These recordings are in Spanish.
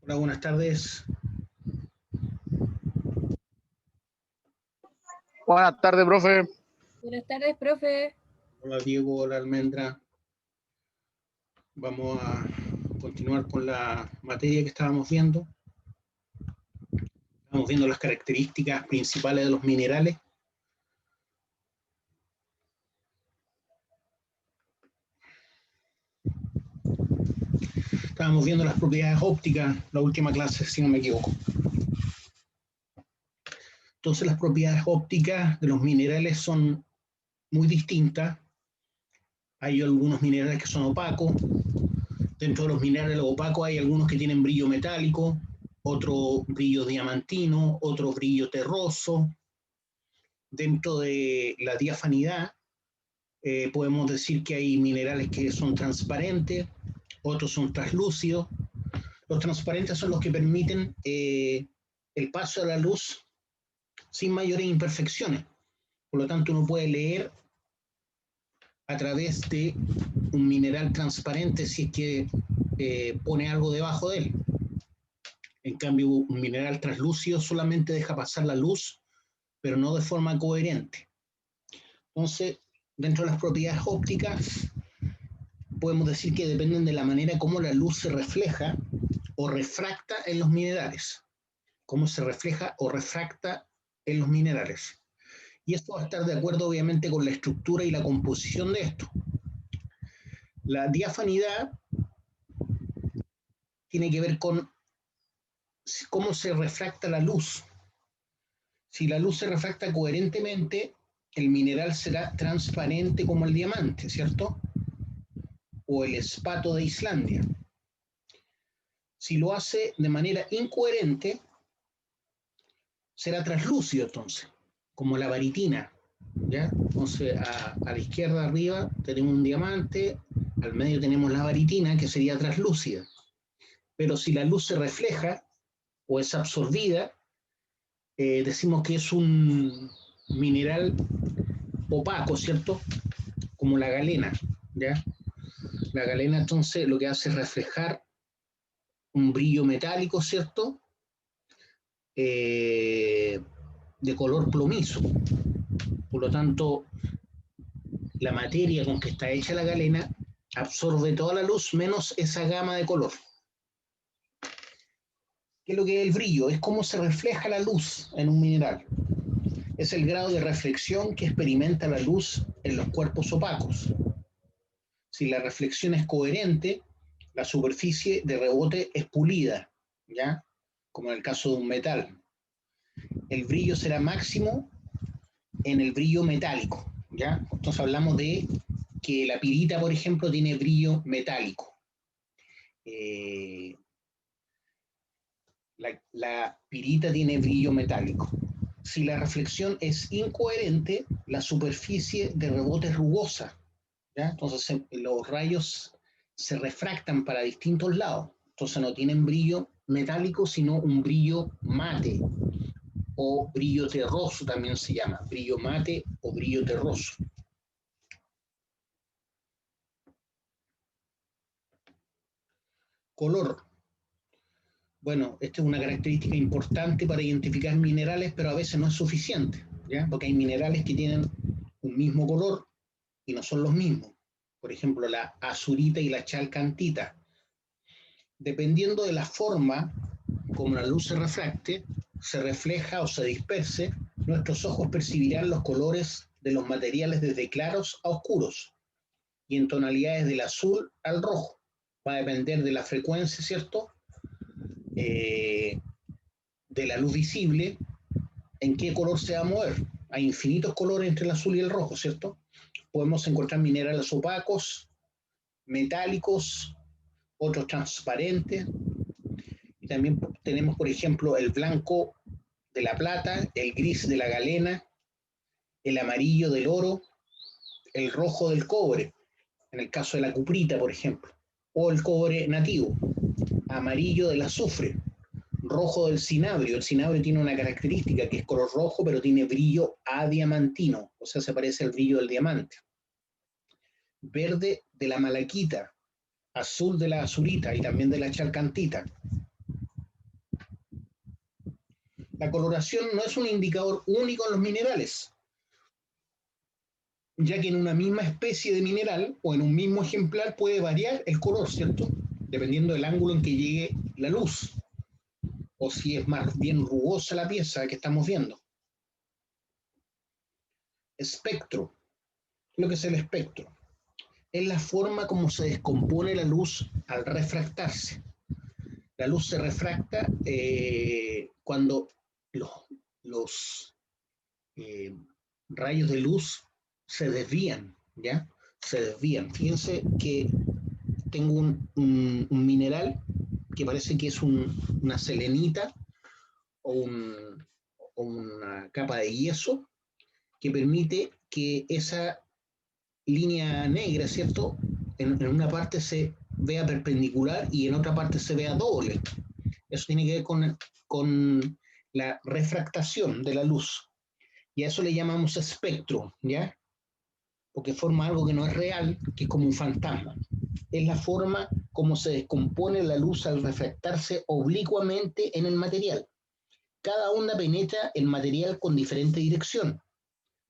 Hola, buenas tardes. Buenas tardes, profe. Buenas tardes, profe. Hola, Diego. Hola, Almendra. Vamos a continuar con la materia que estábamos viendo. Estamos viendo las características principales de los minerales. Estábamos viendo las propiedades ópticas, la última clase, si no me equivoco. Entonces, las propiedades ópticas de los minerales son muy distintas. Hay algunos minerales que son opacos. Dentro de los minerales opacos hay algunos que tienen brillo metálico, otro brillo diamantino, otro brillo terroso. Dentro de la diafanidad, podemos decir que hay minerales que son transparentes, otros son translúcidos. Los transparentes son los que permiten el paso de la luz sin mayores imperfecciones. Por lo tanto, uno puede leer a través de un mineral transparente si es que pone algo debajo de él. En cambio, un mineral translúcido solamente deja pasar la luz, pero no de forma coherente. Entonces, dentro de las propiedades ópticas, podemos decir que dependen de la manera como la luz se refleja o refracta en los minerales. Cómo se refleja o refracta en los minerales. Y esto va a estar de acuerdo, obviamente, con la estructura y la composición de esto. La diafanidad tiene que ver con cómo se refracta la luz. Si la luz se refracta coherentemente, el mineral será transparente como el diamante, ¿cierto? O el espato de Islandia. Si lo hace de manera incoherente, será translúcido entonces, como la baritina, ¿ya? Entonces, a la izquierda arriba tenemos un diamante, al medio tenemos la baritina, que sería translúcida. Pero si la luz se refleja o es absorbida, decimos que es un mineral opaco, ¿cierto? Como la galena, ¿ya? La galena entonces lo que hace es reflejar un brillo metálico, ¿cierto? De color plomizo. Por lo tanto, la materia con que está hecha la galena absorbe toda la luz menos esa gama de color. ¿Qué es lo que es el brillo? Es cómo se refleja la luz en un mineral. Es el grado de reflexión que experimenta la luz en los cuerpos opacos. Si la reflexión es coherente, la superficie de rebote es pulida, ¿ya? Como en el caso de un metal. El brillo será máximo en el brillo metálico, ¿ya? Entonces hablamos de que la pirita, por ejemplo, tiene brillo metálico. La pirita tiene brillo metálico. Si la reflexión es incoherente, la superficie de rebote es rugosa, ¿ya? Entonces los rayos se refractan para distintos lados. Entonces no tienen brillo metálico, sino un brillo mate o brillo terroso también se llama, brillo mate o brillo terroso. Color. Bueno, esta es una característica importante para identificar minerales, pero a veces no es suficiente, ¿ya? Porque hay minerales que tienen un mismo color y no son los mismos. Por ejemplo, la azurita y la chalcantita. Dependiendo de la forma como la luz se refracte, se refleja o se disperse, nuestros ojos percibirán los colores de los materiales desde claros a oscuros y en tonalidades del azul al rojo. Va a depender de la frecuencia, ¿cierto? De la luz visible, en qué color se va a mover. Hay infinitos colores entre el azul y el rojo, ¿cierto? Podemos encontrar minerales opacos, metálicos, otros transparentes. Y también tenemos, por ejemplo, el blanco de la plata, el gris de la galena, el amarillo del oro, el rojo del cobre, en el caso de la cuprita, por ejemplo, o el cobre nativo, amarillo del azufre, rojo del cinabrio. El cinabrio tiene una característica que es color rojo, pero tiene brillo adiamantino, o sea, se parece al brillo del diamante. Verde de la malaquita, azul de la azurita y también de la chalcantita. La coloración no es un indicador único en los minerales, ya que en una misma especie de mineral o en un mismo ejemplar puede variar el color, ¿cierto? Dependiendo del ángulo en que llegue la luz, o si es más bien rugosa la pieza que estamos viendo. Espectro. Lo que es el espectro es la forma como se descompone la luz al refractarse. La luz se refracta cuando los, los rayos de luz se desvían, ¿ya? Se desvían. Fíjense que tengo un mineral que parece que es una selenita o, o una capa de yeso que permite que esa línea negra, ¿cierto? En una parte se vea perpendicular y en otra parte se vea doble. Eso tiene que ver con la refractación de la luz. Y a eso le llamamos espectro, ¿ya? Porque forma algo que no es real, que es como un fantasma. Es la forma como se descompone la luz al refractarse oblicuamente en el material. Cada onda penetra el material con diferente dirección.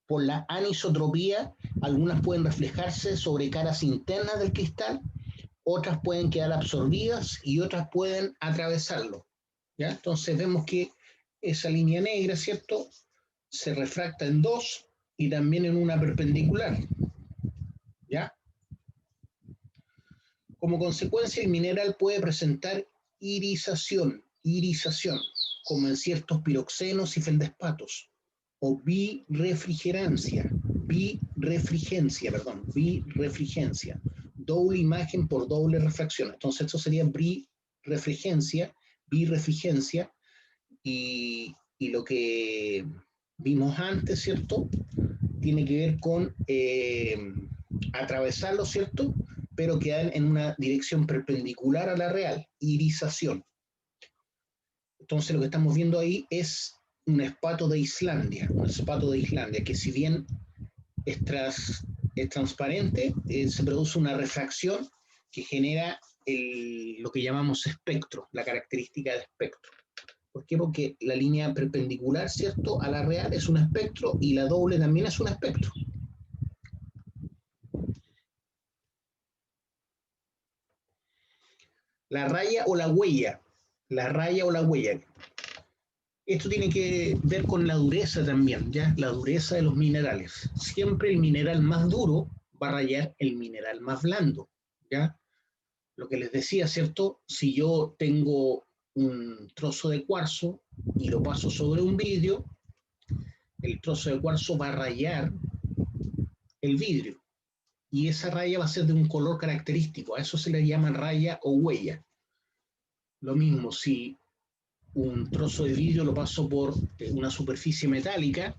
Por la anisotropía, algunas pueden reflejarse sobre caras internas del cristal, otras pueden quedar absorbidas y otras pueden atravesarlo. ¿Ya? Entonces vemos que esa línea negra, ¿cierto?, se refracta en dos y también en una perpendicular. ¿Ya? Como consecuencia, el mineral puede presentar irisación, como en ciertos piroxenos y feldespatos, o birefrigencia, doble imagen por doble refracción. Entonces, esto sería birefrigencia, y lo que vimos antes, ¿cierto?, tiene que ver con atravesarlo, ¿cierto?, pero quedar en una dirección perpendicular a la real, irisación. Entonces lo que estamos viendo ahí es un espato de Islandia, que si bien es transparente, se produce una refracción que genera lo que llamamos espectro, la característica de espectro. ¿Por qué? Porque la línea perpendicular, ¿cierto?, a la real es un espectro y la doble también es un espectro. La raya o la huella. Esto tiene que ver con la dureza también, ¿ya? La dureza de los minerales. Siempre el mineral más duro va a rayar el mineral más blando, ¿ya? Lo que les decía, ¿cierto? Si yo tengo un trozo de cuarzo y lo paso sobre un vidrio, el trozo de cuarzo va a rayar el vidrio y esa raya va a ser de un color característico. A eso se le llama raya o huella. Lo mismo, si un trozo de vidrio lo paso por una superficie metálica,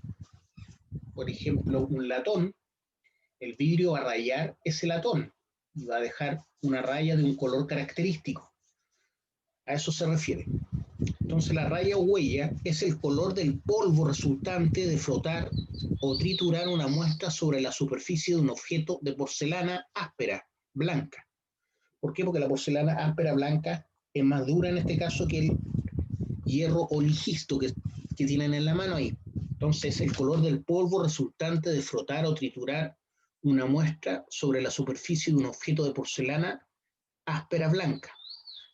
por ejemplo, un latón, el vidrio va a rayar ese latón y va a dejar una raya de un color característico. A eso se refiere. Entonces la raya o huella es el color del polvo resultante de frotar o triturar una muestra sobre la superficie de un objeto de porcelana áspera, blanca. ¿Por qué? Porque la porcelana áspera blanca es más dura en este caso que el hierro oligisto que tienen en la mano ahí. Entonces, el color del polvo resultante de frotar o triturar una muestra sobre la superficie de un objeto de porcelana áspera blanca,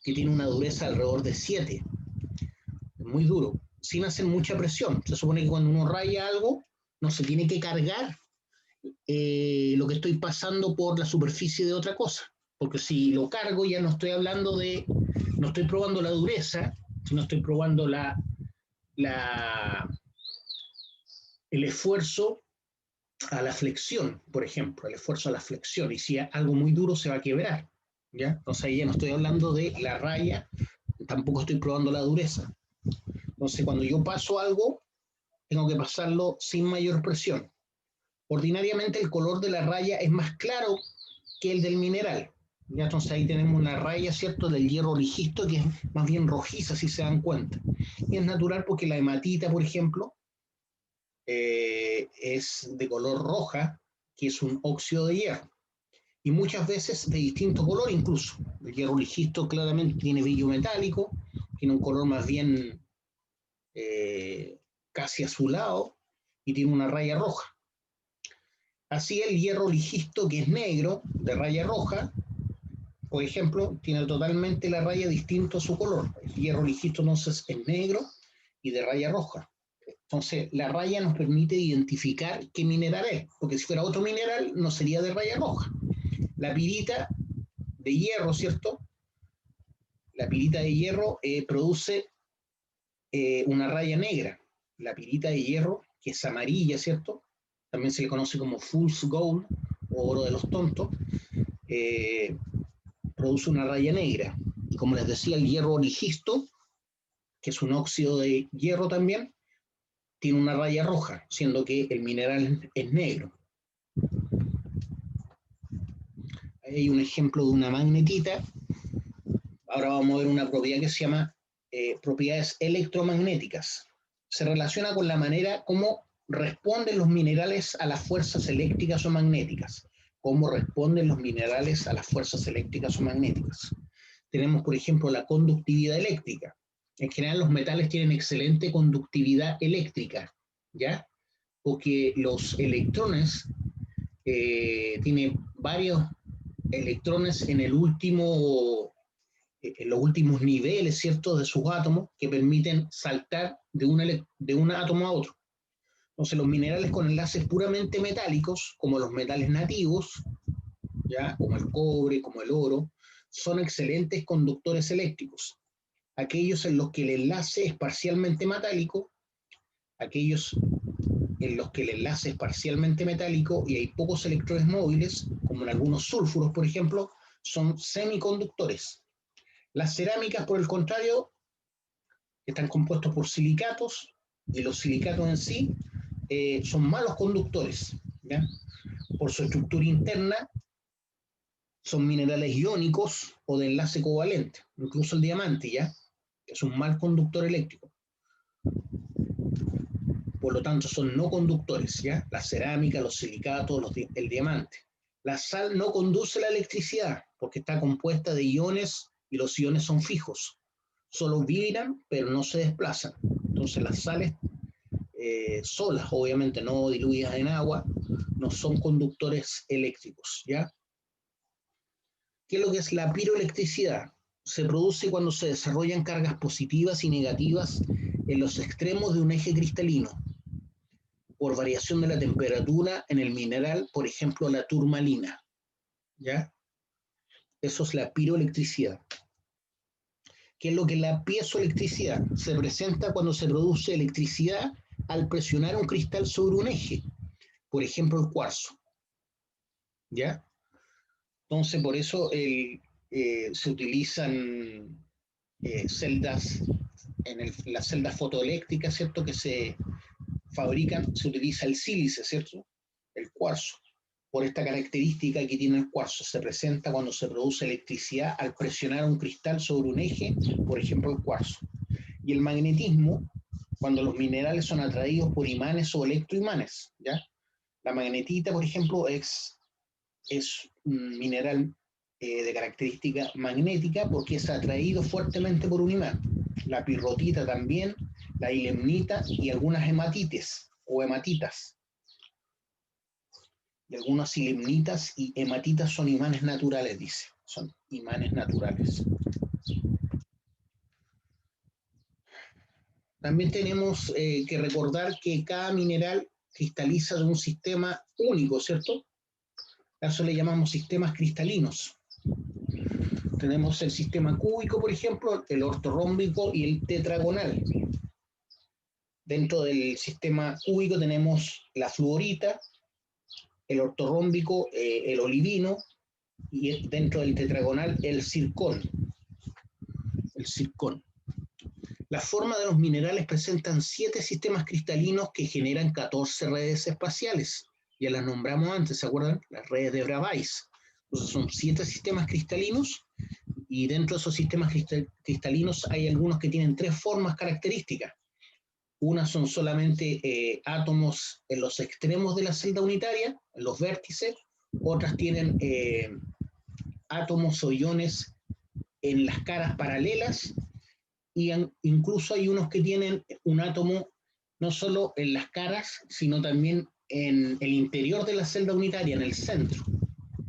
que tiene una dureza alrededor de 7. Es muy duro, sin hacer mucha presión. Se supone que cuando uno raya algo, no se tiene que cargar lo que estoy pasando por la superficie de otra cosa. Porque si lo cargo, ya no estoy hablando de, no estoy probando la dureza, sino estoy probando el esfuerzo a la flexión, por ejemplo, el esfuerzo a la flexión, y si algo muy duro se va a quebrar, ¿ya? Entonces ahí ya no estoy hablando de la raya, tampoco estoy probando la dureza. Entonces cuando yo paso algo, tengo que pasarlo sin mayor presión. Ordinariamente el color de la raya es más claro que el del mineral, ¿ya? Entonces ahí tenemos una raya, ¿cierto?, del hierro ligisto que es más bien rojiza, si se dan cuenta. Y es natural porque la hematita, por ejemplo, es de color roja, que es un óxido de hierro. Y muchas veces de distinto color incluso. El hierro ligisto claramente tiene brillo metálico, tiene un color más bien casi azulado y tiene una raya roja. Así el hierro ligisto, que es negro, de raya roja, por ejemplo, tiene totalmente la raya distinto a su color. El hierro ligisto entonces es negro y de raya roja. Entonces, la raya nos permite identificar qué mineral es, porque si fuera otro mineral no sería de raya roja. La pirita de hierro, ¿cierto? La pirita de hierro produce una raya negra. La pirita de hierro, que es amarilla, ¿cierto? También se le conoce como fool's gold o oro de los tontos, produce una raya negra. Y como les decía, el hierro ligisto, que es un óxido de hierro también, tiene una raya roja, siendo que el mineral es negro. Ahí hay un ejemplo de una magnetita. Ahora vamos a ver una propiedad que se llama propiedades electromagnéticas. Se relaciona con la manera como responden los minerales a las fuerzas eléctricas o magnéticas. Cómo responden los minerales a las fuerzas eléctricas o magnéticas. Tenemos, por ejemplo, la conductividad eléctrica. En general, los metales tienen excelente conductividad eléctrica, ¿ya? Porque los electrones tienen varios electrones en los últimos niveles, ¿cierto?, de sus átomos que permiten saltar de un átomo a otro. Entonces, los minerales con enlaces puramente metálicos, como los metales nativos, ¿ya?, como el cobre, como el oro, son excelentes conductores eléctricos. Aquellos en los que el enlace es parcialmente metálico, aquellos en los que el enlace es parcialmente metálico y hay pocos electrones móviles, como en algunos sulfuros, por ejemplo, son semiconductores. Las cerámicas, por el contrario, están compuestos por silicatos, y los silicatos en sí son malos conductores, ¿ya? Por su estructura interna, son minerales iónicos o de enlace covalente, incluso el diamante, ¿ya?, es un mal conductor eléctrico. Por lo tanto, son no conductores, ¿ya? La cerámica, los silicatos, el diamante. La sal no conduce la electricidad porque está compuesta de iones y los iones son fijos. Solo vibran, pero no se desplazan. Entonces, las sales solas, obviamente no diluidas en agua, no son conductores eléctricos, ¿ya? ¿Qué es lo que es la piroelectricidad? Se produce cuando se desarrollan cargas positivas y negativas en los extremos de un eje cristalino, por variación de la temperatura en el mineral, por ejemplo, la turmalina, ¿ya? Eso es la piroelectricidad. ¿Qué es lo que es la piezoelectricidad? Se presenta cuando se produce electricidad al presionar un cristal sobre un eje, por ejemplo, el cuarzo, ¿ya? Entonces, por eso se utilizan celdas, las celdas fotoeléctricas, ¿cierto?, que se fabrican, se utiliza el sílice, ¿cierto?, el cuarzo, por esta característica que tiene el cuarzo. Se presenta cuando se produce electricidad al presionar un cristal sobre un eje, por ejemplo, el cuarzo. Y el magnetismo, cuando los minerales son atraídos por imanes o electroimanes, ¿ya? La magnetita, por ejemplo, es un mineral de característica magnética porque es atraído fuertemente por un imán. La pirrotita también, la ilemnita y algunas hematites o hematitas. Y algunas ilemnitas y hematitas son imanes naturales, dice. Son imanes naturales. También tenemos que recordar que cada mineral cristaliza de un sistema único, ¿cierto? A eso le llamamos sistemas cristalinos. Tenemos el sistema cúbico, por ejemplo, el ortorrómbico y el tetragonal. Dentro del sistema cúbico tenemos la fluorita, el ortorrómbico, el olivino, y dentro del tetragonal el zircón. El zircón. Las formas de los minerales presentan 7 sistemas cristalinos que generan 14 redes espaciales. Ya las nombramos antes, ¿se acuerdan? Las redes de Bravais. Entonces son 7 sistemas cristalinos, y dentro de esos sistemas cristalinos hay algunos que tienen 3 formas características. Unas son solamente átomos en los extremos de la celda unitaria, en los vértices. Otras tienen átomos o iones en las caras paralelas, y incluso hay unos que tienen un átomo no solo en las caras, sino también en el interior de la celda unitaria, en el centro,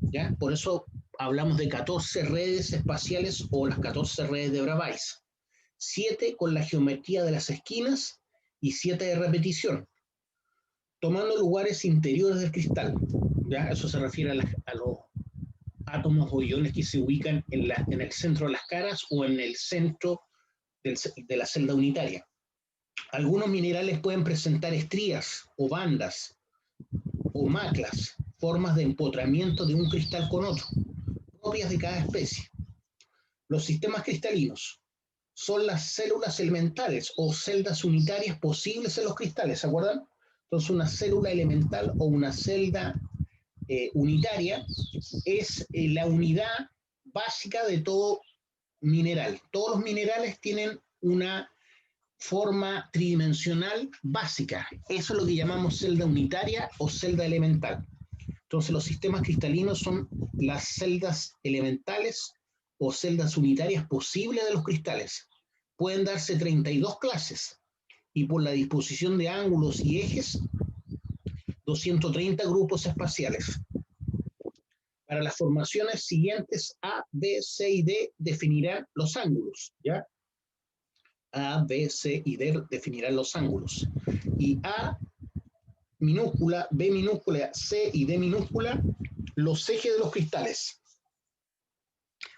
¿ya? Por eso hablamos de 14 redes espaciales o las 14 redes de Bravais. 7 con la geometría de las esquinas y 7 de repetición, tomando lugares interiores del cristal, ¿ya? Eso se refiere a los átomos o iones que se ubican en el centro de las caras o en el centro de la celda unitaria. Algunos minerales pueden presentar estrías o bandas o maclas, formas de empotramiento de un cristal con otro, propias de cada especie. Los sistemas cristalinos son las células elementales o celdas unitarias posibles en los cristales, ¿se acuerdan? Entonces una célula elemental o una celda unitaria es la unidad básica de todo mineral. Todos los minerales tienen una forma tridimensional básica. Eso es lo que llamamos celda unitaria o celda elemental. Entonces los sistemas cristalinos son las celdas elementales o celdas unitarias posibles de los cristales. Pueden darse 32 clases y por la disposición de ángulos y ejes, 230 grupos espaciales. Para las formaciones siguientes A, B, C y D definirán los ángulos, ¿ya? A, B, C y D definirán los ángulos. Y A minúscula, B minúscula, C y D minúscula, los ejes de los cristales.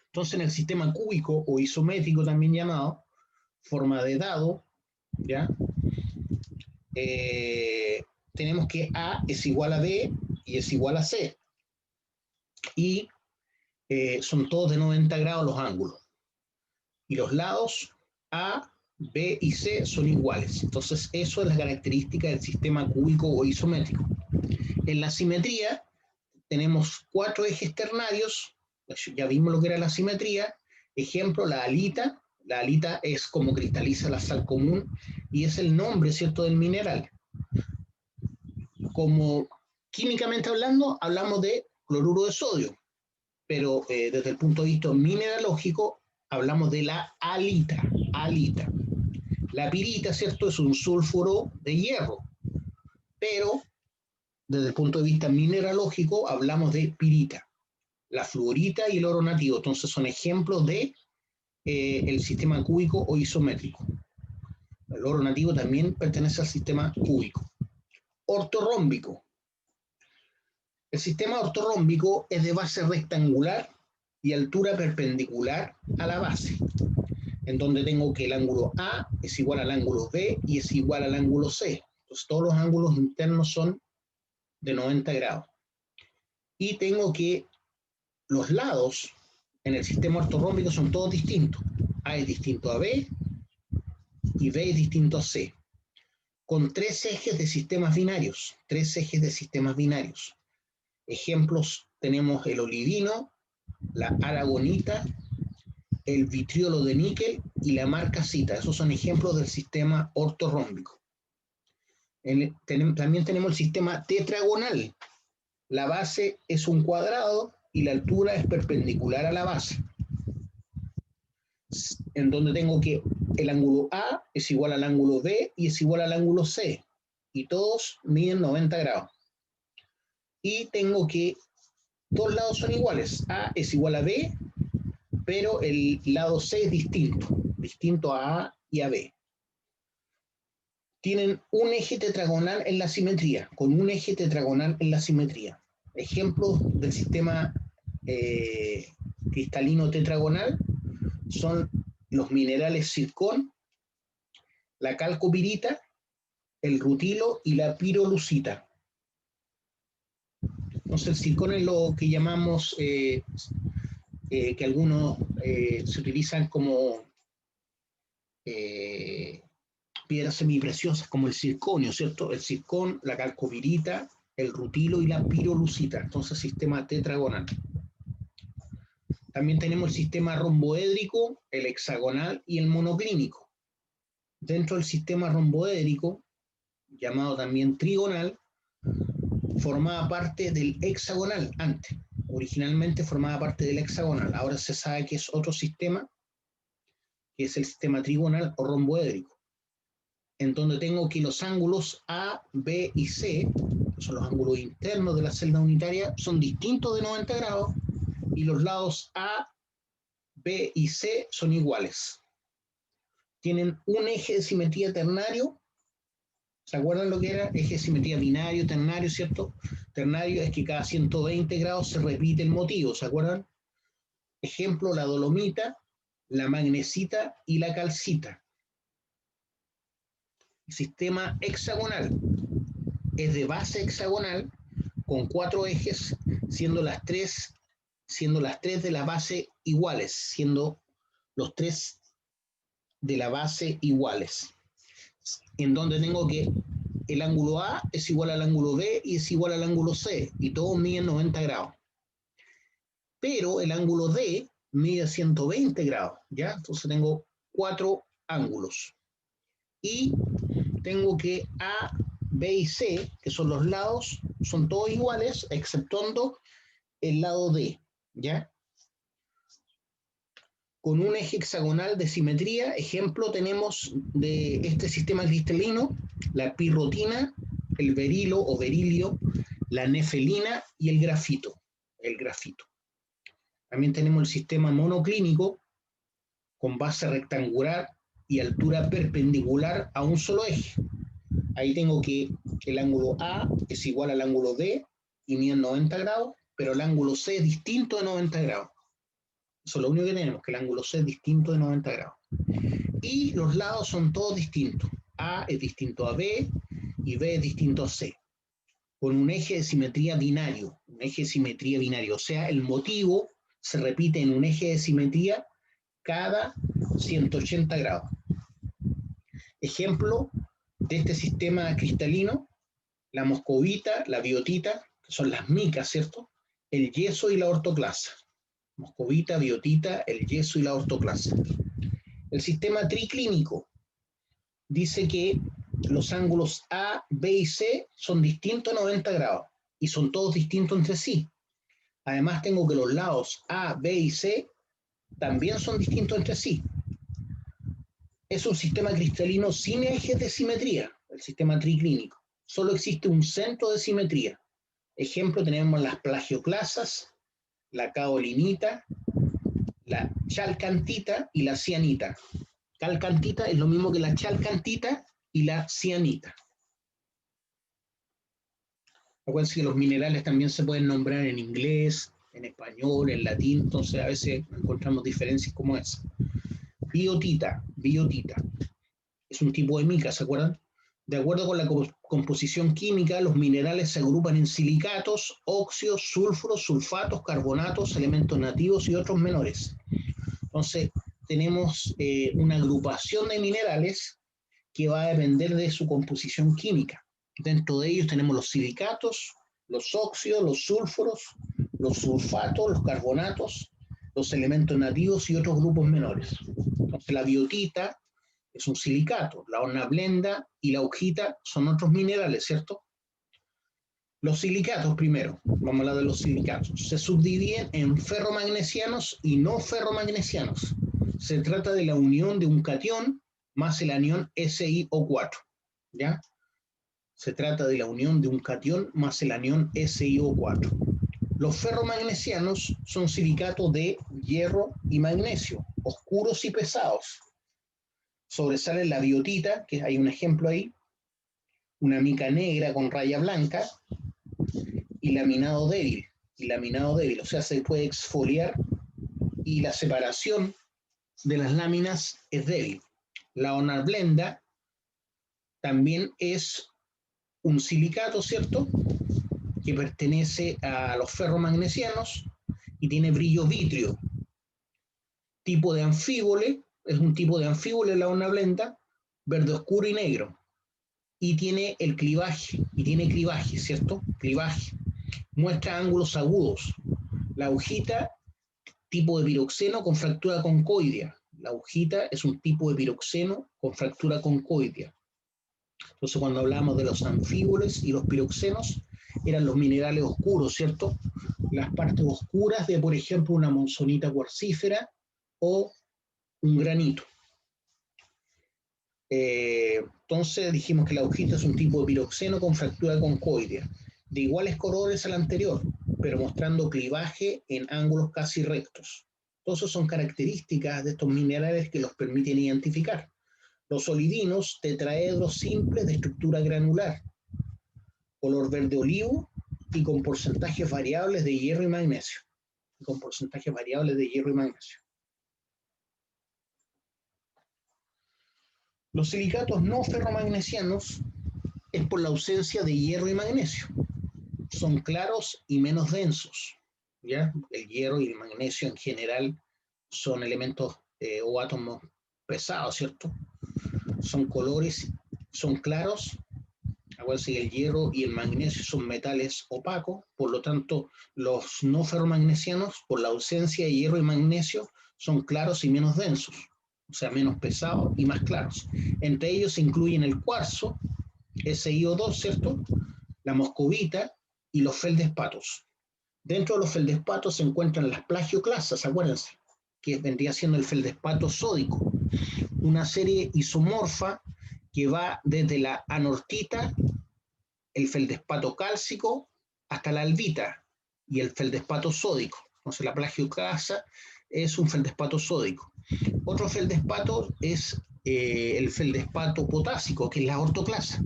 Entonces, en el sistema cúbico o isométrico también llamado, forma de dado, ¿ya? Tenemos que A es igual a B y es igual a C. Y son todos de 90 grados los ángulos. Y los lados A, B y C son iguales. Entonces, eso es la característica del sistema cúbico o isométrico. En la simetría tenemos 4 ejes ternarios. Ya vimos lo que era la simetría. Ejemplo, la halita. La halita es como cristaliza la sal común y es el nombre, ¿cierto?, del mineral. Como químicamente hablando, hablamos de cloruro de sodio, pero desde el punto de vista mineralógico, hablamos de la halita. Halita. La pirita, ¿cierto?, es un sulfuro de hierro, pero desde el punto de vista mineralógico hablamos de pirita. La fluorita y el oro nativo, entonces son ejemplos de el sistema cúbico o isométrico. El oro nativo también pertenece al sistema cúbico. Ortorrómbico. El sistema ortorrómbico es de base rectangular y altura perpendicular a la base, en donde tengo que el ángulo A es igual al ángulo B y es igual al ángulo C. Entonces todos los ángulos internos son de 90 grados. Y tengo que los lados en el sistema ortorrómbico son todos distintos. A es distinto a B y B es distinto a C. Con 3 ejes de sistemas binarios. 3 ejes de sistemas binarios. Ejemplos, tenemos el olivino, la aragonita, el vitriolo de níquel y la marcasita. Esos son ejemplos del sistema ortorrómbico. También tenemos el sistema tetragonal. La base es un cuadrado y la altura es perpendicular a la base. En donde tengo que el ángulo A es igual al ángulo B y es igual al ángulo C. Y todos miden 90 grados. Y tengo que dos lados son iguales. A es igual a B, pero el lado C es distinto a A y a B. Tienen un eje tetragonal en la simetría, con un eje tetragonal en la simetría. Ejemplos del sistema cristalino tetragonal son los minerales zircón, la calcopirita, el rutilo y la pirolucita. Entonces el zircón es lo que llamamos, que algunos se utilizan como piedras semipreciosas, como el zirconio, ¿cierto? El zircón, la calcopirita, el rutilo y la pirolucita. Entonces sistema tetragonal. También tenemos el sistema romboédrico, el hexagonal y el monoclínico. Dentro del sistema romboédrico, llamado también trigonal, formaba parte del hexagonal antes. Originalmente formaba parte del hexagonal. Ahora se sabe que es otro sistema que es el sistema trigonal o romboédrico, en donde tengo que los ángulos A, B y C, que son los ángulos internos de la celda unitaria, son distintos de 90 grados, y los lados A, B y C son iguales. Tienen un eje de simetría ternario. ¿Se acuerdan lo que era? Eje de simetría binario, ternario, ¿cierto? Ternario es que cada 120 grados se repite el motivo, ¿se acuerdan? Ejemplo, la dolomita, la magnesita y la calcita. El sistema hexagonal es de base hexagonal con 4 ejes, siendo las tres de la base iguales, siendo los 3 de la base iguales, en donde tengo que el ángulo A es igual al ángulo B y es igual al ángulo C, y todos miden 90 grados. Pero el ángulo D mide 120 grados, ¿ya? Entonces tengo 4 ángulos. Y tengo que A, B y C, que son los lados, son todos iguales, exceptuando el lado D, ¿ya? Con un eje hexagonal de simetría, ejemplo, tenemos de este sistema cristalino, la pirrotina, el berilo o berilio, la nefelina y el grafito. También tenemos el sistema monoclínico, con base rectangular y altura perpendicular a un solo eje. Ahí tengo que el ángulo A es igual al ángulo D y mide 90 grados, pero el ángulo C es distinto de 90 grados. Eso es lo único que tenemos, que el ángulo C es distinto de 90 grados. Y los lados son todos distintos. A es distinto a B y B es distinto a C. Con un eje de simetría binario. O sea, el motivo se repite en un eje de simetría cada 180 grados. Ejemplo de este sistema cristalino, la moscovita, la biotita, que son las micas, ¿cierto? El yeso y la ortoclasa. Moscovita, biotita, el yeso y la ortoclasa. El sistema triclínico dice que los ángulos A, B y C son distintos a 90 grados y son todos distintos entre sí. Además tengo que los lados A, B y C también son distintos entre sí. Es un sistema cristalino sin ejes de simetría, el sistema triclínico. Solo existe un centro de simetría. Ejemplo, tenemos las plagioclasas, la caolinita, la chalcantita y la cianita. Calcantita es lo mismo que la chalcantita y la cianita. Acuérdense que los minerales también se pueden nombrar en inglés, en español, en latín, entonces a veces encontramos diferencias como esa. Biotita. Es un tipo de mica, ¿se acuerdan? De acuerdo con la composición química, los minerales se agrupan en silicatos, óxidos, sulfuros, sulfatos, carbonatos, elementos nativos y otros menores. Entonces, tenemos una agrupación de minerales que va a depender de su composición química. Dentro de ellos tenemos los silicatos, los óxidos, los sulfuros, los sulfatos, los carbonatos, los elementos nativos y otros grupos menores. Entonces, la biotita es un silicato, la hornablenda y la augita son otros minerales, ¿cierto? Los silicatos primero, vamos a hablar de los silicatos. Se subdividen en ferromagnesianos y no ferromagnesianos. Se trata de la unión de un catión más el anión SiO4, ¿ya? Se trata de la unión de un catión más el anión SiO4. Los ferromagnesianos son silicatos de hierro y magnesio, oscuros y pesados. Sobresale la biotita, que hay un ejemplo ahí, una mica negra con raya blanca, y laminado débil, o sea, se puede exfoliar y la separación de las láminas es débil. La hornablenda también es un silicato, ¿cierto?, que pertenece a los ferromagnesianos y tiene brillo vítreo. Tipo de anfíbole, es un tipo de anfíbole la hornablenda, verde oscuro y negro. Y tiene el clivaje, ¿cierto? Clivaje. Muestra ángulos agudos. La agujita, tipo de piroxeno con fractura concoidea. La agujita es un tipo de piroxeno con fractura concoidea. Entonces, cuando hablamos de los anfíboles y los piroxenos, eran los minerales oscuros, ¿cierto? Las partes oscuras de, por ejemplo, una monzonita cuarcífera o un granito, Entonces dijimos que la augita es un tipo de piroxeno con fractura concoidea, de iguales colores al anterior, pero mostrando clivaje en ángulos casi rectos. Entonces son características de estos minerales que los permiten identificar. Los olivinos, tetraedros simples de estructura granular, color verde olivo y con porcentajes variables de hierro y magnesio. Los silicatos no ferromagnesianos es por la ausencia de hierro y magnesio. Son claros y menos densos. ¿Ya? El hierro y el magnesio en general son elementos o átomos pesados, ¿cierto? Son colores, son claros. Acuérdense que el hierro y el magnesio son metales opacos, por lo tanto, los no ferromagnesianos, por la ausencia de hierro y magnesio, son claros y menos densos, o sea, menos pesados y más claros. Entre ellos se incluyen el cuarzo, SiO2, ¿cierto? La moscovita y los feldespatos. Dentro de los feldespatos se encuentran las plagioclasas, acuérdense, que vendría siendo el feldespato sódico, una serie isomorfa que va desde la anortita, el feldespato cálcico, hasta la albita y el feldespato sódico. Entonces la plagioclasa es un feldespato sódico. Otro feldespato es el feldespato potásico, que es la ortoclasa.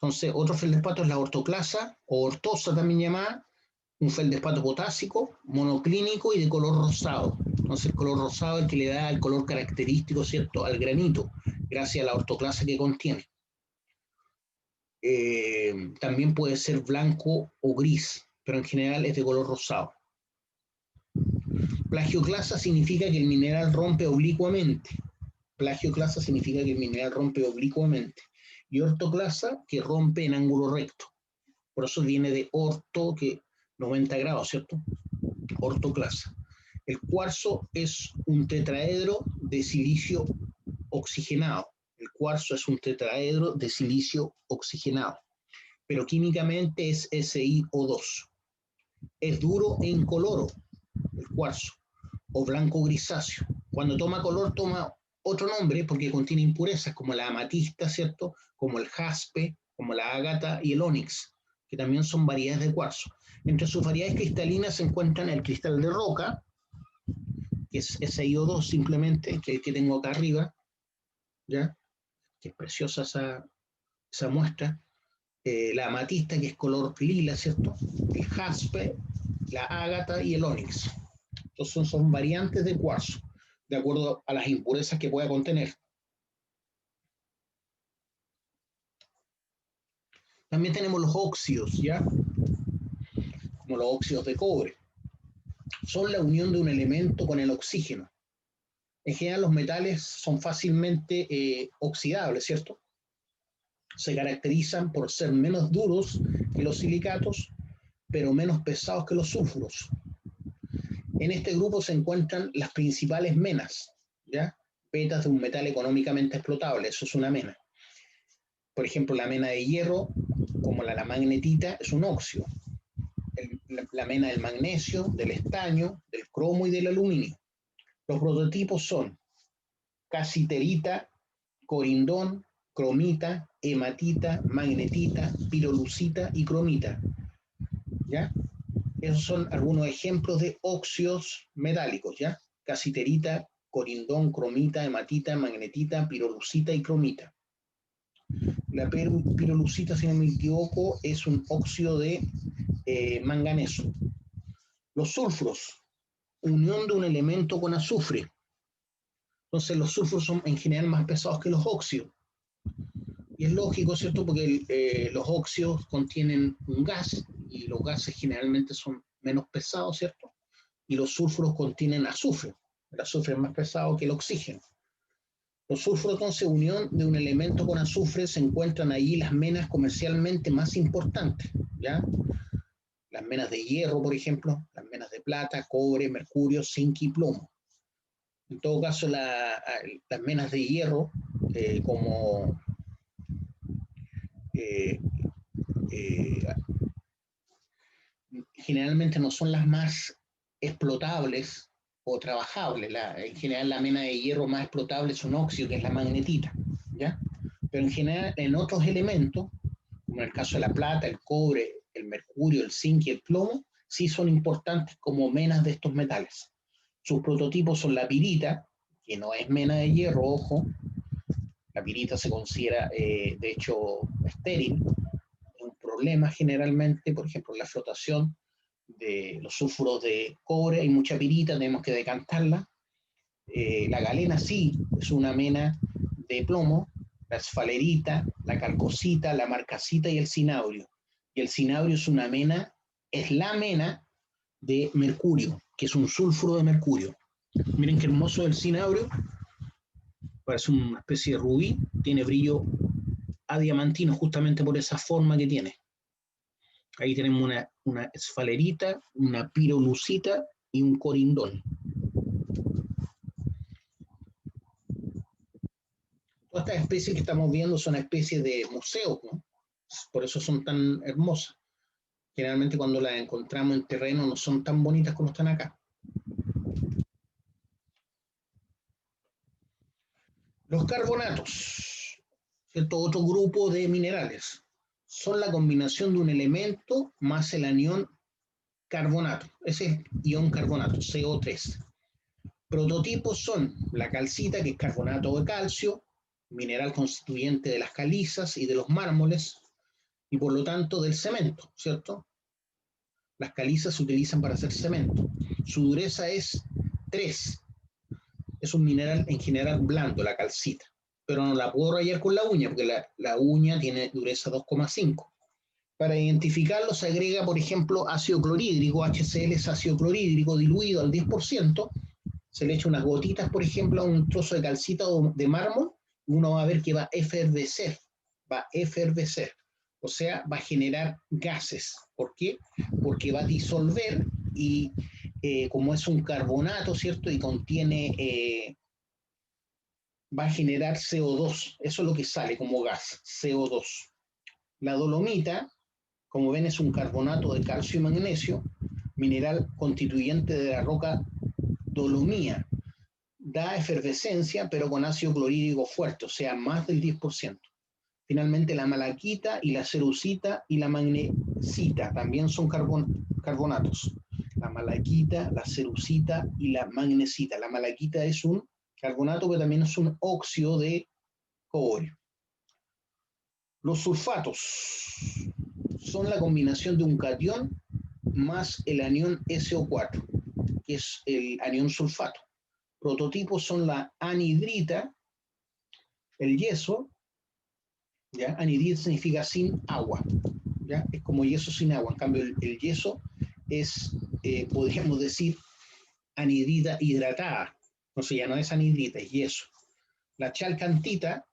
Entonces, otro feldespato es la ortoclasa, o ortosa también llamada, un feldespato potásico, monoclínico y de color rosado. Entonces, el color rosado es el que le da el color característico, ¿cierto?, al granito, gracias a la ortoclasa que contiene. También puede ser blanco o gris, pero en general es de color rosado. Plagioclasa significa que el mineral rompe oblicuamente. Plagioclasa significa que el mineral rompe oblicuamente. Y ortoclasa, que rompe en ángulo recto. Por eso viene de orto, que 90 grados, ¿cierto? Ortoclasa. El cuarzo es un tetraedro de silicio oxigenado. El cuarzo es un tetraedro de silicio oxigenado, pero químicamente es SiO2. Es duro e incoloro el cuarzo, o blanco grisáceo. Cuando toma color toma otro nombre porque contiene impurezas como la amatista, ¿cierto? Como el jaspe, como la ágata y el ónix, que también son variedades de cuarzo. Entre sus variedades cristalinas se encuentran el cristal de roca, que es SiO2 simplemente, que es el que tengo acá arriba, ¿ya? Que es preciosa esa muestra. La amatista, que es color lila, ¿cierto? El jaspe, la ágata y el ónix. Entonces son variantes de cuarzo, de acuerdo a las impurezas que pueda contener. También tenemos los óxidos, ¿ya? Como los óxidos de cobre. Son la unión de un elemento con el oxígeno. En general los metales son fácilmente oxidables, ¿cierto? Se caracterizan por ser menos duros que los silicatos, pero menos pesados que los sulfuros. En este grupo se encuentran las principales menas, ¿ya? Petas de un metal económicamente explotable, eso es una mena. Por ejemplo, la mena de hierro, como la magnetita, es un óxido. La mena del magnesio, del estaño, del cromo y del aluminio. Los prototipos son casiterita, corindón, cromita, hematita, magnetita, pirolucita y cromita. ¿Ya? Esos son algunos ejemplos de óxidos metálicos, ¿ya? Casiterita, corindón, cromita, hematita, magnetita, pirolucita y cromita. La pirolucita, si no me equivoco, es un óxido de manganeso. Los sulfuros, unión de un elemento con azufre. Entonces los sulfuros son en general más pesados que los óxidos. Y es lógico, ¿cierto? Porque los óxidos contienen un gas y los gases generalmente son menos pesados, ¿cierto? Y los sulfuros contienen azufre. El azufre es más pesado que el oxígeno. Los sulfuros, entonces, unión de un elemento con azufre, se encuentran ahí las menas comercialmente más importantes, ¿ya? Las menas de hierro, por ejemplo, las menas de plata, cobre, mercurio, zinc y plomo. En todo caso, las menas de hierro, como eh, eh, generalmente no son las más explotables, o trabajable. En general la mena de hierro más explotable es un óxido, que es la magnetita, ¿ya? Pero en general en otros elementos, como en el caso de la plata, el cobre, el mercurio, el zinc y el plomo, sí son importantes como menas de estos metales. Sus prototipos son la pirita, que no es mena de hierro, ojo. La pirita se considera, de hecho, estéril. Es un problema generalmente, por ejemplo, la flotación de los sulfuros de cobre, hay mucha pirita, tenemos que decantarla. La galena sí, es una mena de plomo, la esfalerita, la calcosita, la marcasita y el cinabrio. Y el cinabrio es una mena, es la mena de mercurio, que es un sulfuro de mercurio. Miren qué hermoso el cinabrio, parece una especie de rubí, tiene brillo adiamantino justamente por esa forma que tiene. Ahí tenemos una esfalerita, una pirolucita y un corindón. Todas estas especies que estamos viendo son especies de museos, ¿no? Por eso son tan hermosas. Generalmente cuando las encontramos en terreno no son tan bonitas como están acá. Los carbonatos, ¿cierto? Otro grupo de minerales, son la combinación de un elemento más el anión carbonato. Ese es ion carbonato, CO3. Prototipos son la calcita, que es carbonato de calcio, mineral constituyente de las calizas y de los mármoles, y por lo tanto del cemento, ¿cierto? Las calizas se utilizan para hacer cemento. Su dureza es 3. Es un mineral en general blando, la calcita, pero no la puedo rayar con la uña, porque la uña tiene dureza 2,5. Para identificarlo se agrega, por ejemplo, ácido clorhídrico, HCl es ácido clorhídrico diluido al 10%, se le echa unas gotitas, por ejemplo, a un trozo de calcita o de mármol, y uno va a ver que va a efervecer, o sea, va a generar gases. ¿Por qué? Porque va a disolver y como es un carbonato, ¿cierto? Y contiene, va a generar CO2, eso es lo que sale como gas, CO2. La dolomita, como ven, es un carbonato de calcio y magnesio, mineral constituyente de la roca dolomía. Da efervescencia, pero con ácido clorhídrico fuerte, o sea, más del 10%. Finalmente, la malaquita y la cerucita y la magnesita también son carbonatos. La malaquita, la cerucita y la magnesita. La malaquita es un carbonato, pero también es un óxido de cobre. Los sulfatos son la combinación de un catión más el anión SO4, que es el anión sulfato. Prototipos son la anhidrita, el yeso, ¿ya? Anhidrita significa sin agua, ¿ya? Es como yeso sin agua. En cambio, el yeso es, podríamos decir, anhidrita hidratada. Entonces ya no es anhidrita, es yeso. La chalcantita,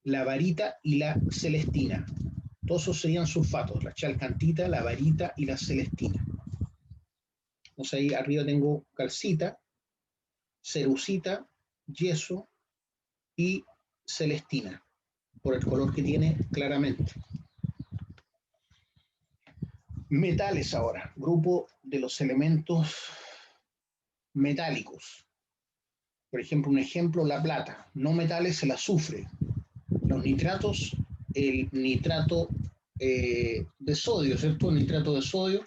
la varita y la celestina. Todos esos serían sulfatos, la chalcantita, la varita y la celestina. Entonces ahí arriba tengo calcita, cerucita, yeso y celestina, por el color que tiene claramente. Metales ahora, grupo de los elementos metálicos. Por ejemplo, un ejemplo, la plata. No metales, el azufre. Los nitratos, el nitrato de sodio, ¿cierto? El nitrato de sodio,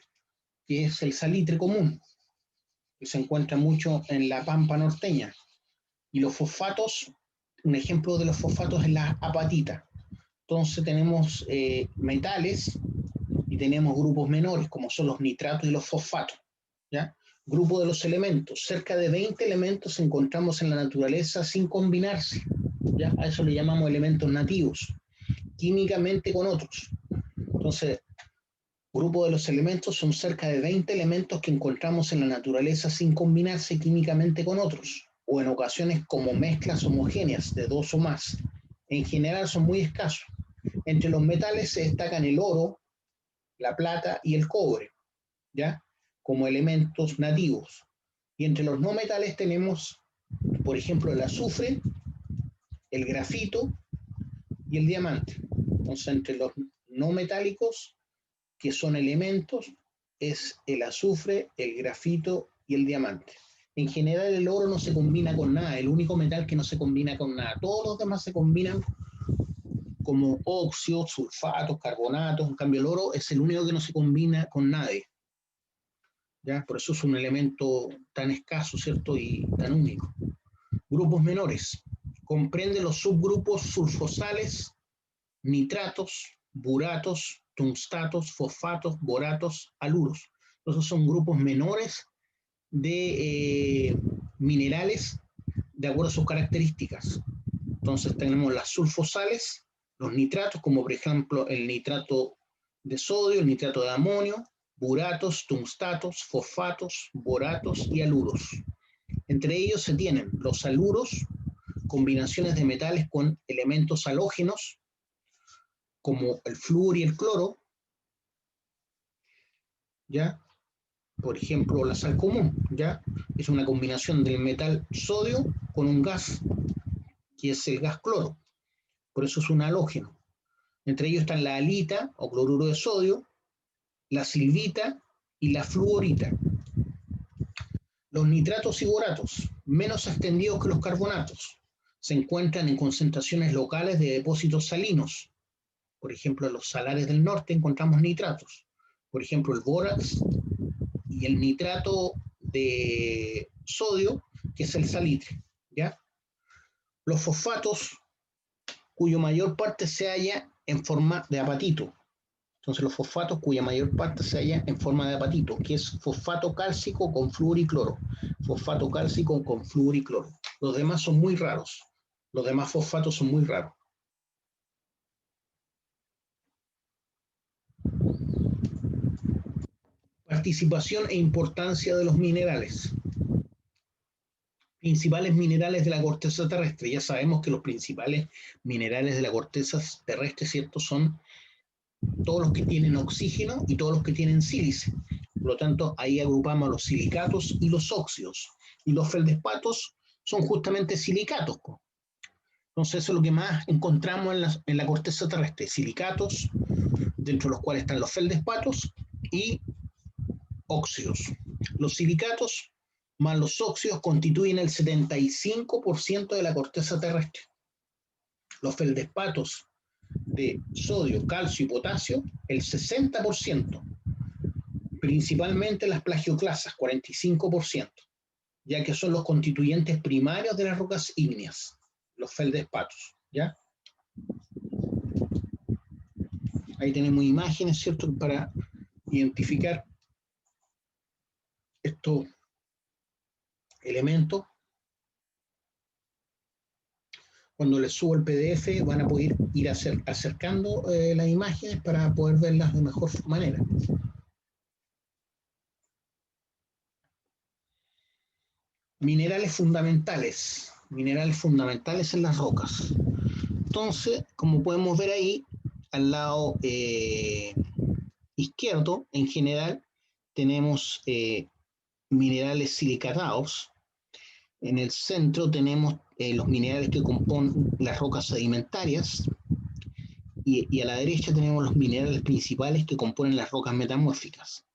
que es el salitre común, que se encuentra mucho en la pampa norteña. Y los fosfatos, un ejemplo de los fosfatos es la apatita. Entonces tenemos metales y tenemos grupos menores, como son los nitratos y los fosfatos, ¿ya? Grupo de los elementos. Cerca de 20 elementos encontramos en la naturaleza sin combinarse, ¿ya? A eso le llamamos elementos nativos, químicamente con otros. Entonces, grupo de los elementos son cerca de 20 elementos que encontramos en la naturaleza sin combinarse químicamente con otros, o en ocasiones como mezclas homogéneas de dos o más. En general son muy escasos. Entre los metales se destacan el oro, la plata y el cobre, ¿ya? Como elementos nativos. Y entre los no metales tenemos, por ejemplo, el azufre, el grafito y el diamante. Entonces, entre los no metálicos, que son elementos, es el azufre, el grafito y el diamante. En general el oro no se combina con nada, el único metal que no se combina con nada. Todos los demás se combinan como óxidos, sulfatos, carbonatos. En cambio el oro es el único que no se combina con nadie. ¿Ya? Por eso es un elemento tan escaso, ¿cierto? Y tan único. Grupos menores. Comprende los subgrupos sulfosales, nitratos, buratos, tungstatos, fosfatos, boratos, haluros. Esos son grupos menores de minerales de acuerdo a sus características. Entonces tenemos las sulfosales, los nitratos, como por ejemplo el nitrato de sodio, el nitrato de amonio, buratos, tungstatos, fosfatos, boratos y haluros. Entre ellos se tienen los haluros, combinaciones de metales con elementos halógenos, como el flúor y el cloro, ¿ya? Por ejemplo, la sal común, ¿ya? Es una combinación del metal sodio con un gas, que es el gas cloro. Por eso es un halógeno. Entre ellos están la halita o cloruro de sodio, la silvita y la fluorita. Los nitratos y boratos, menos extendidos que los carbonatos, se encuentran en concentraciones locales de depósitos salinos. Por ejemplo, en los salares del norte encontramos nitratos. Por ejemplo, el bórax y el nitrato de sodio, que es el salitre, ¿ya? Los fosfatos, cuya mayor parte se halla en forma de apatito. Entonces los fosfatos cuya mayor parte se halla en forma de apatito, que es fosfato cálcico con flúor y cloro. Fosfato cálcico con flúor y cloro. Los demás son muy raros. Los demás fosfatos son muy raros. Participación e importancia de los minerales. Principales minerales de la corteza terrestre. Ya sabemos que los principales minerales de la corteza terrestre, ¿cierto?, son todos los que tienen oxígeno y todos los que tienen sílice. Por lo tanto, ahí agrupamos los silicatos y los óxidos. Y los feldespatos son justamente silicatos. Entonces, eso es lo que más encontramos en la corteza terrestre. Silicatos, dentro de los cuales están los feldespatos, y óxidos. Los silicatos más los óxidos constituyen el 75% de la corteza terrestre. Los feldespatos de sodio, calcio y potasio, el 60%, principalmente las plagioclasas, 45%, ya que son los constituyentes primarios de las rocas ígneas, los feldespatos, ¿ya? Ahí tenemos imágenes, ¿cierto?, para identificar estos elementos. Cuando les subo el PDF van a poder ir acercando las imágenes para poder verlas de mejor manera. Minerales fundamentales en las rocas. Entonces, como podemos ver ahí, al lado izquierdo, en general, tenemos minerales silicatados. En el centro tenemos los minerales que componen las rocas sedimentarias y a la derecha tenemos los minerales principales que componen las rocas metamórficas.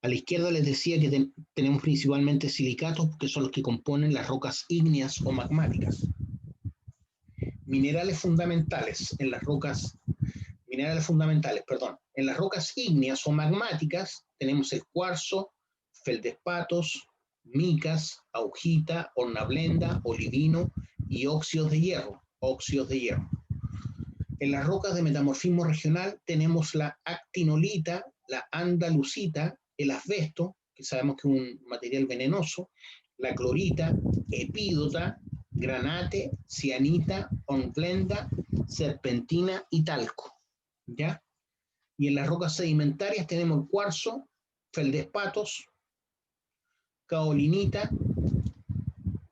A la izquierda les decía que tenemos principalmente silicatos, que son los que componen las rocas ígneas o magmáticas. Minerales fundamentales, en las rocas ígneas o magmáticas tenemos el cuarzo, feldespatos, micas, augita, hornablenda, olivino y óxidos de hierro. En las rocas de metamorfismo regional tenemos la actinolita, la andalusita, el asbesto, que sabemos que es un material venenoso, la clorita, epídota, granate, cianita, hornblenda, serpentina y talco, ¿ya? Y en las rocas sedimentarias tenemos el cuarzo, feldespatos, caolinita,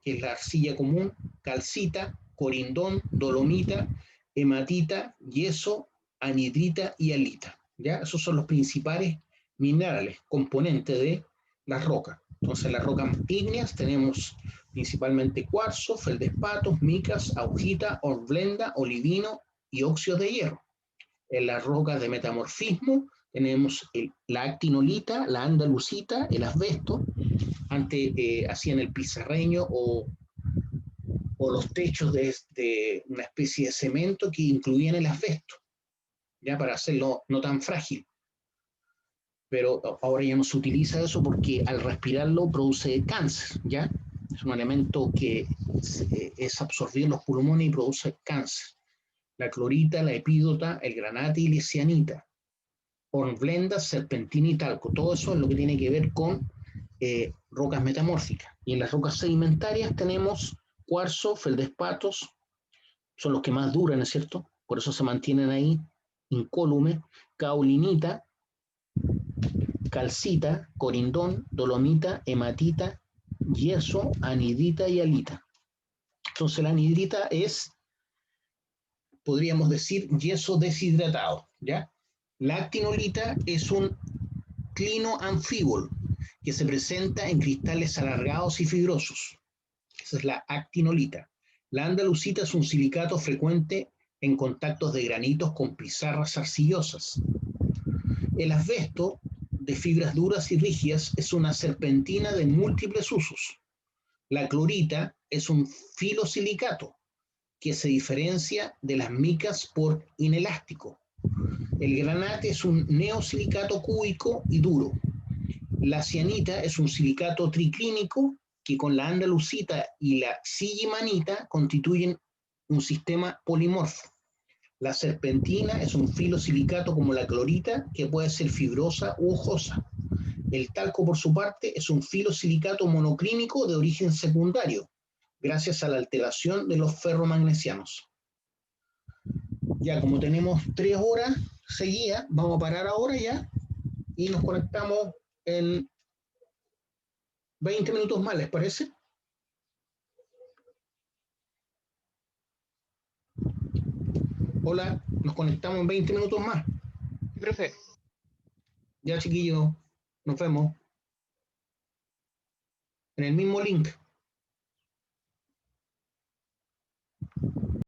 que es la arcilla común, calcita, corindón, dolomita, hematita, yeso, anhidrita y halita, ¿ya? Esos son los principales minerales, componentes de las rocas. Entonces, en las rocas ígneas tenemos principalmente cuarzo, feldespatos, micas, augita, hornblenda, olivino y óxidos de hierro. En las rocas de metamorfismo tenemos la actinolita, la andalusita, el asbesto, Antes hacían el pizarreño o los techos de una especie de cemento que incluían el asbesto, ya para hacerlo no tan frágil. Pero ahora ya no se utiliza eso porque al respirarlo produce cáncer, ¿ya? Es un elemento que es absorbido en los pulmones y produce cáncer. La clorita, la epídota, el granate y la cianita, hornblenda, serpentina y talco. Todo eso es lo que tiene que ver con rocas metamórficas. Y en las rocas sedimentarias tenemos cuarzo, feldespatos, son los que más duran, ¿no es cierto? Por eso se mantienen ahí, incólume, caolinita, calcita, corindón, dolomita, hematita, yeso, anhidrita y halita. Entonces la anhidrita es, podríamos decir, yeso deshidratado, ¿ya? La actinolita es un clino anfíbol que se presenta en cristales alargados y fibrosos. Esa es la actinolita. La andalusita es un silicato frecuente en contactos de granitos con pizarras arcillosas. El asbesto, de fibras duras y rígidas, es una serpentina de múltiples usos. La clorita es un filosilicato que se diferencia de las micas por inelástico. El granate es un neosilicato cúbico y duro. La cianita es un silicato triclínico que con la andalusita y la sillimanita constituyen un sistema polimorfo. La serpentina es un filosilicato como la clorita que puede ser fibrosa u hojosa. El talco, por su parte, es un filosilicato monoclínico de origen secundario, gracias a la alteración de los ferromagnesianos. Ya, como tenemos 3 horas seguidas, vamos a parar ahora ya y nos conectamos en 20 minutos más, ¿les parece? Hola, nos conectamos en 20 minutos más. Sí, profe. Ya, chiquillos, nos vemos en el mismo link.